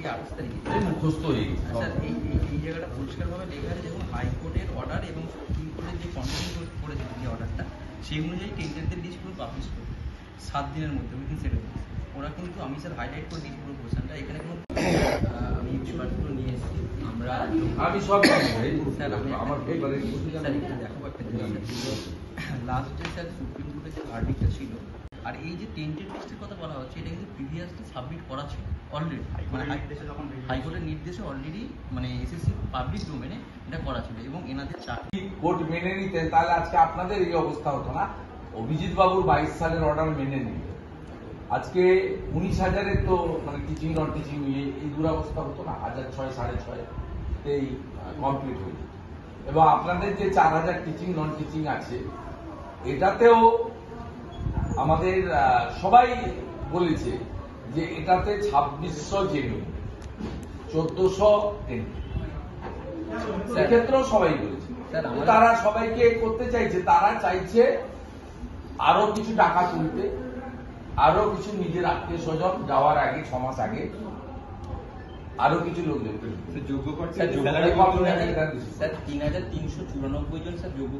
28 তারিখে মুখস্থ হয়ে গেছে। স্যার এই জায়গাটা পরিষ্কারভাবে লেখা আছে, যেমন হাইকোর্টের অর্ডার এবং সুপ্রিম কোর্টের যে কন্টিনিউ করেছে যে অর্ডারটা, সেই অনুযায়ী টেন্ডারদের লিস্ট পুরো পাবলিশ করবে 7 দিনের মধ্যে, উইদিন 7 days। ওরা কিন্তু, আমি স্যার হাইলাইট করে দিচ্ছি পুরো কোশ্চেনটা, এখানে কোনো আমি পেপারগুলো নিয়ে এসেছি। আমি সব স্যার আমার পেপারে স্যার একটু দেখাবো একটা জিনিস। লাস্ট ডে স্যার সুপ্রিম কোর্টের যে ভার্ডিক্টটা ছিল, আর এই যে টেন্টেড লিস্টের কথা বলা হচ্ছে, এটা কিন্তু প্রিভিয়াসলি সাবমিট করা ছিল অলরেডি, মানে হাইকোর্টের নির্দেশে অলরেডি, মানে এসএসসি পাবলিক ডোমেনে এটা করা ছিল, এবং এনাদের চাকরি কোর্ট মেনে নিতেন তাহলে আজকে আপনাদের এই অবস্থা হতো না। অভিজিৎ বাবুর 22 সালের অর্ডার মেনে নিত, আজকে 19,000-এর তো মানে টিচিং নন টিচিং এই দুরবস্থা হতো না। 1,600 6,500-তেই কমপ্লিট হয়ে যেত। এবং আপনাদের যে 4,000 টিচিং নন টিচিং আছে, এটাতেও আমাদের সবাই বলেছে যে এটাতে 2600 জেনুইন, 1400 সেক্ষেত্রেও সবাই বলেছে। তারা সবাইকে করতে চাইছে, তারা চাইছে আরো কিছু টাকা তুলতে, আরো কিছু নিজের আত্মীয় স্বজন যাওয়ার আগে 6 মাস আগে আরো কিছু লোক দেখতে।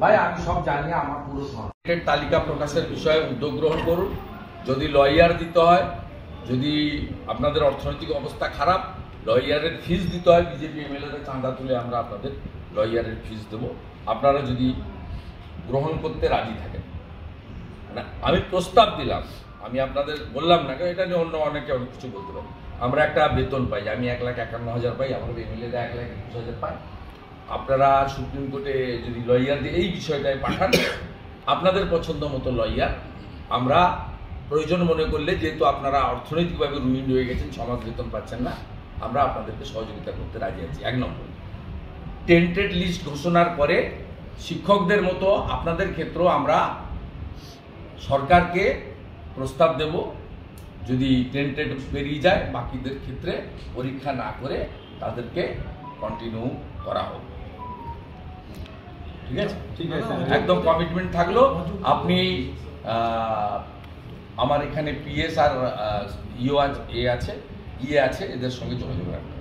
ভাই আমি সব জানি, আমার পুরো তালিকা প্রকাশের বিষয়ে উদ্যোগ গ্রহণ করুন। যদি লয়ার দিতে হয়, যদি আপনাদের অর্থনৈতিক অবস্থা খারাপ, লয়ারের ফিস দিতে হয়, বিজেপি এমএলএদের চাঁদা তুলে আমরা আপনাদের লয়ারের ফিস দেবো, আপনারা যদি গ্রহণ করতে রাজি থাকেন। আমি প্রস্তাব দিলাম, আমি আপনাদের বললাম না, এটা নিয়ে অন্য অনেকে অনেক কিছু বলতে পারি। আমরা একটা বেতন পাই, আমি 1,51,000 পাই, আমাদের এমএলএরা 1,21,000 পাই। আপনারা সুপ্রিম কোর্টে যদি লয়ার দিয়ে এই বিষয়টায় পাঠান, আপনাদের পছন্দ মতো লয়ার আমরা প্রয়োজন মনে করলে, যেহেতু আপনারা অর্থনৈতিকভাবে রুইন্ড হয়ে গেছেন, 6 মাস বেতন পাচ্ছেন না, আমরা আপনাদেরকে সহযোগিতা করতে রাজি আছি। 1 নম্বর, টেন্টেড লিস্ট ঘোষণার পরে শিক্ষকদের মতো আপনাদের ক্ষেত্রেও আমরা সরকারকে প্রস্তাব দেব, যদি টেন্টেড বেরিয়ে যায়, বাকিদের ক্ষেত্রে পরীক্ষা না করে তাদেরকে কন্টিনিউ করা হবে। ঠিক আছে, ঠিক আছে, একদম কমিটমেন্ট থাকলো। আপনি আমার এখানে পিএস আর ইয়ে আছে, এদের সঙ্গে যোগাযোগ রাখবেন।